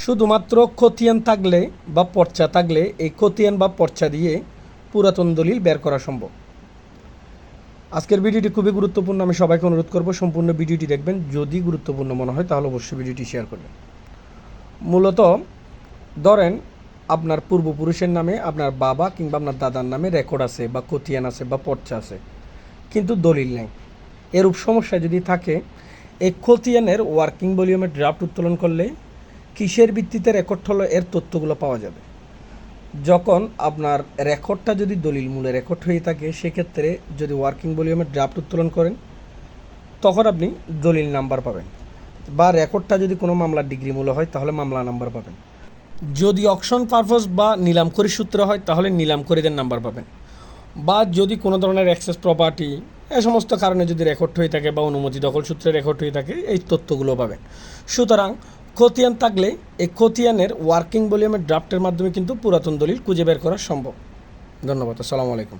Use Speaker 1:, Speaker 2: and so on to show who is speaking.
Speaker 1: শুধুমাত্র খতিয়ান থাকলে বা পর্চা থাকলে এই খতিয়ান বা পর্চা দিয়ে পুরাতন দলিল বের করা সম্ভব। আজকের ভিডিওটি খুবই গুরুত্বপূর্ণ, আমি সবাইকে অনুরোধ করব সম্পূর্ণ ভিডিওটি দেখবেন। যদি গুরুত্বপূর্ণ মনে হয় তাহলে অবশ্যই ভিডিওটি শেয়ার করবেন। মূলত ধরেন আপনার পূর্বপুরুষের নামে আপনার বাবা কিংবা আপনার দাদার নামে রেকর্ড আছে বা খতিয়ান আছে বা পর্চা আছে, কিন্তু দলিল নেই। এরূপ সমস্যা যদি থাকে, এই খতিয়ানের ওয়ার্কিং ভলিউমের ড্রাফট উত্তোলন করলে কিসের ভিত্তিতে রেকর্ড হলো এর তথ্যগুলো পাওয়া যাবে। যখন আপনার রেকর্ডটা যদি দলিল মূলে রেকর্ড হয়ে থাকে, সেক্ষেত্রে যদি ওয়ার্কিং ভলিউমের ড্রাফট উত্তোলন করেন তখন আপনি দলিল নাম্বার পাবেন, বা রেকর্ডটা যদি কোনো মামলার ডিগ্রি মূল্য হয় তাহলে মামলা নাম্বার পাবেন। যদি অকশন পারপোজ বা নিলামখড়ি সূত্রে হয় তাহলে নিলামখড়িদের নাম্বার পাবেন, বা যদি কোনো ধরনের অ্যাক্সেস প্রপার্টি এ সমস্ত কারণে যদি রেকর্ড হয়ে থাকে বা অনুমতি দখল সূত্রে রেকর্ড হয়ে থাকে, এই তথ্যগুলো পাবেন। সুতরাং খতিয়ান থাকলে এই খতিয়ানের ওয়ার্কিং ভলিউমের ড্রাফটের মাধ্যমে কিন্তু পুরাতন দলিল খুঁজে বের করা সম্ভব। ধন্যবাদ। আসসালামু আলাইকুম।